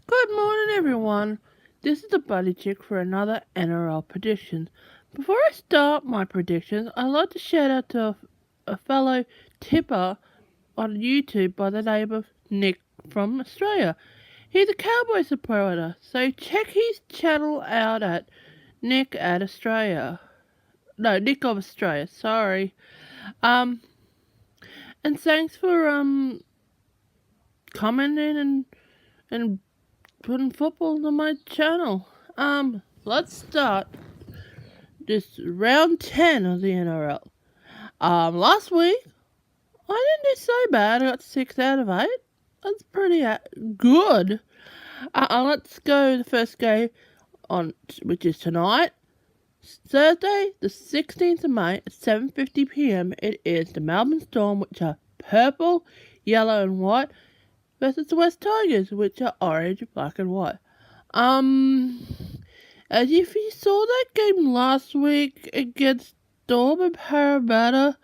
Good morning, everyone. This is the Buddy Chick for another NRL prediction. Before I start my predictions, I'd like to shout out to a fellow tipper on YouTube by the name of Nick from Australia. He's a Cowboy supporter, so check his channel out at Nick at Australia. No, Nick of Australia. Sorry. And thanks for commenting and putting football on my channel. Let's start this round 10 of the NRL. Last week, I didn't do so bad. I got 6 out of 8. That's pretty good. Let's go the first game which is tonight. Thursday, the 16th of May at 7:50 p.m. It is the Melbourne Storm, which are purple, yellow, and white, versus the West Tigers, which are orange, black, and white. As if you saw that game last week against Storm and Parramatta,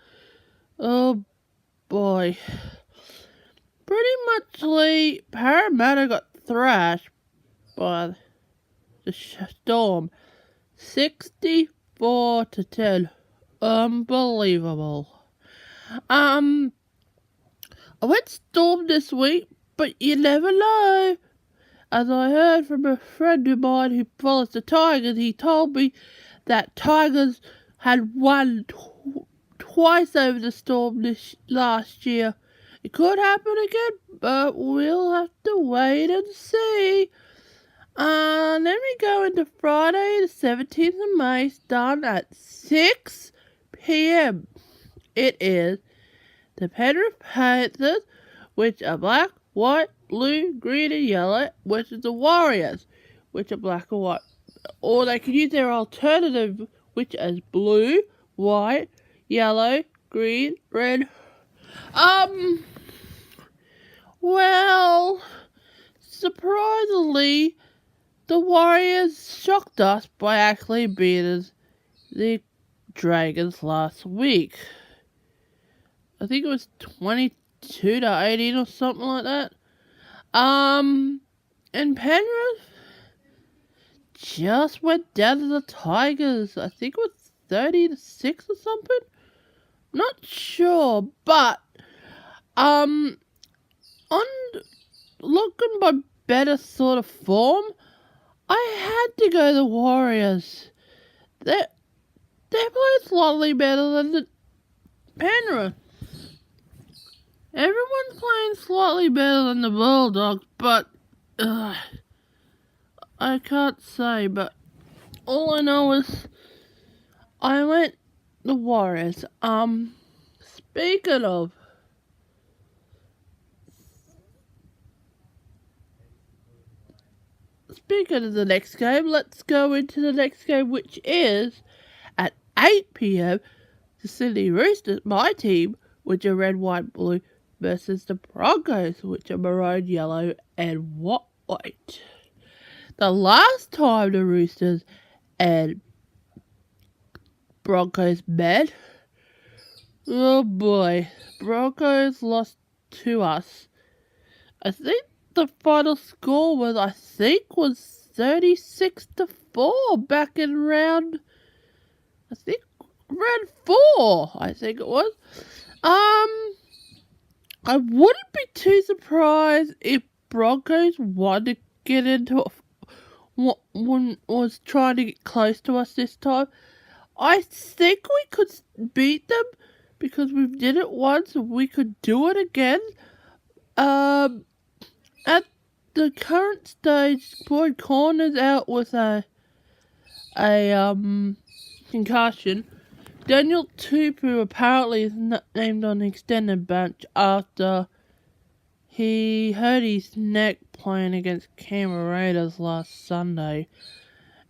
oh boy. Pretty much Parramatta got thrashed by the Storm. 64-10. Unbelievable. I went Storm this week, but you never know. As I heard from a friend of mine who follows the Tigers, he told me that Tigers had won twice over the Storm last year. It could happen again, but we'll have to wait and see. Then we go into Friday, the 17th of May, starting at 6 p.m. It is the Penrith Panthers, which are black, white, blue, green, and yellow, which is the Warriors, which are black and white. Or they could use their alternative, which is blue, white, yellow, green, red. Well, surprisingly, the Warriors shocked us by actually beating the Dragons last week. I think it was 22-18 or something like that. And Penrith just went down to the Tigers. I think it was 30-6 or something. Not sure, but on looking by better sort of form, I had to go the Warriors. They're playing slightly better than the Penrith. Everyone's playing slightly better than the Bulldogs, but I can't say. But all I know is I went the Warriors. Speaking of the next game, let's go into the next game, which is at 8 p.m. the Sydney Roosters, my team, which are red, white, blue, versus the Broncos, which are maroon, yellow, and white. The last time the Roosters and Broncos met, oh boy, Broncos lost to us. I think the final score was 36-4 back in round 4, I think it was. I wouldn't be too surprised if Broncos wanted to get into was trying to get close to us this time. I think we could beat them because we did it once and we could do it again. At the current stage, Boyd Corner's out with a concussion. Daniel Tupou apparently is named on the extended bench after he hurt his neck playing against Canberra Raiders last Sunday.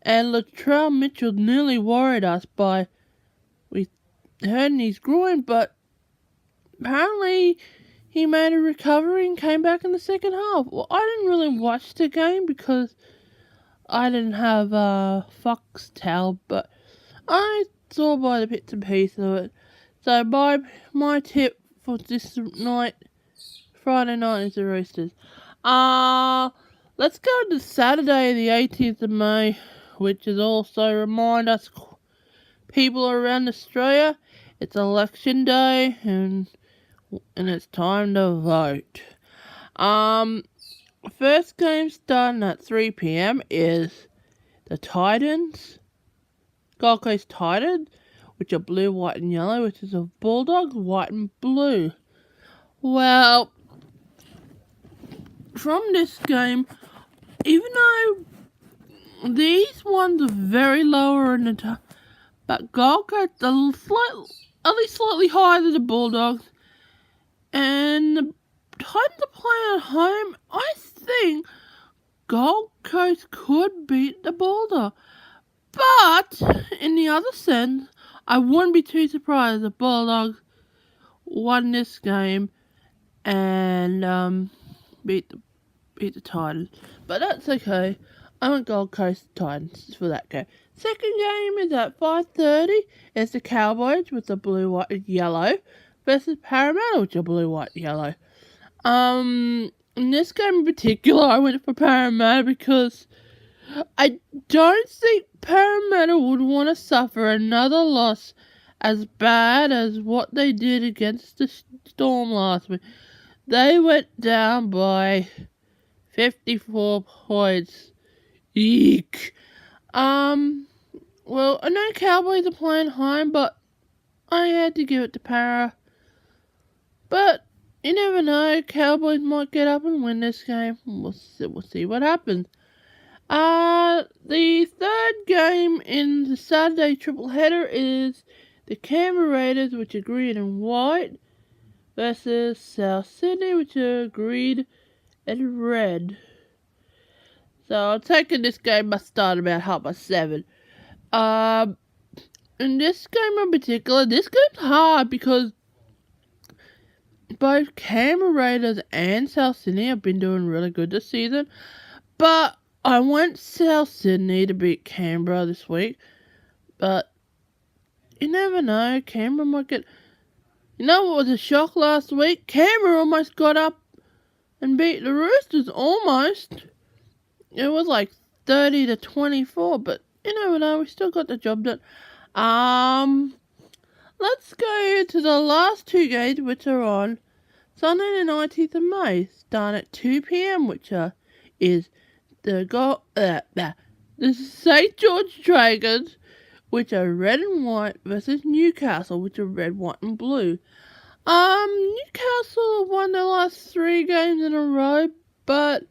And Latrell Mitchell nearly worried us by hurting his groin, but apparently he made a recovery and came back in the second half. Well, I didn't really watch the game because I didn't have Foxtel, but I saw by the bits and pieces of it. So my tip for this night, Friday night, is the Roosters. Let's go to Saturday, the 18th of May, which is also remind us people around Australia, it's election day and it's time to vote. First game starting at 3 p.m. is the Titans, Gold Coast Titans, which are blue, white, and yellow, which is a Bulldogs, white and blue. Well, from this game, even though these ones are very lower in the top, but Gold Coast are at least slightly higher than the Bulldogs, and the Titans are playing at home. I think Gold Coast could beat the Bulldogs. But, in the other sense, I wouldn't be too surprised if the Bulldogs won this game and beat the Titans. But that's okay. I want Gold Coast Titans for that game. Second game is at 5:30. It's the Cowboys with the blue, white, and yellow versus Parramatta with the blue, white, and yellow. In this game in particular, I went for Parramatta because I don't think Parramatta would want to suffer another loss as bad as what they did against the Storm last week. They went down by 54 points. Eek. Well, I know Cowboys are playing home, but I had to give it to Para. But you never know, Cowboys might get up and win this game. We'll see what happens. The third game in the Saturday triple header is the Canberra Raiders, which are green and white, versus South Sydney, which are green and red. So I'm taking this game must start about 7:30. In this game in particular, this game's hard because both Canberra Raiders and South Sydney have been doing really good this season. But I want South Sydney to beat Canberra this week. But you never know, Canberra might get... You know what was a shock last week? Canberra almost got up and beat the Roosters, almost. It was like 30-24, but you never know, we still got the job done. Let's go to the last two games, which are on Sunday the 19th of May, starting at 2 p.m, which is the St. George Dragons, which are red and white, versus Newcastle, which are red, white, and blue. Newcastle have won their last 3 games in a row, but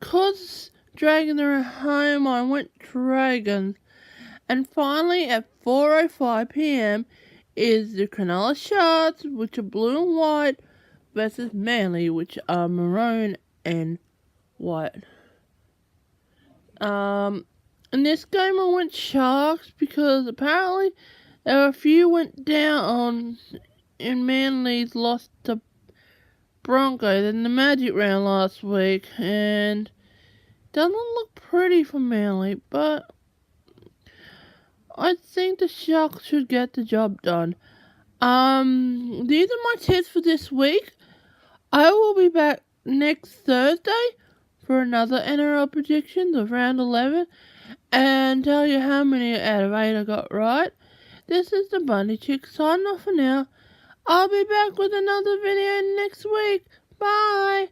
cause Dragons are at home, I went Dragons. And finally, at 4:05 p.m, is the Cronulla Sharks, which are blue and white, versus Manly, which are maroon and white. In this game I went Sharks because apparently there were a few went down in Manly's loss to Broncos in the Magic Round last week, and doesn't look pretty for Manly, but I think the Sharks should get the job done. These are my tips for this week. I will be back next Thursday for another NRL predictions of round 11 and tell you how many out of 8 I got right. This is the Bunny Chick signing off for now. I'll be back with another video next week. Bye!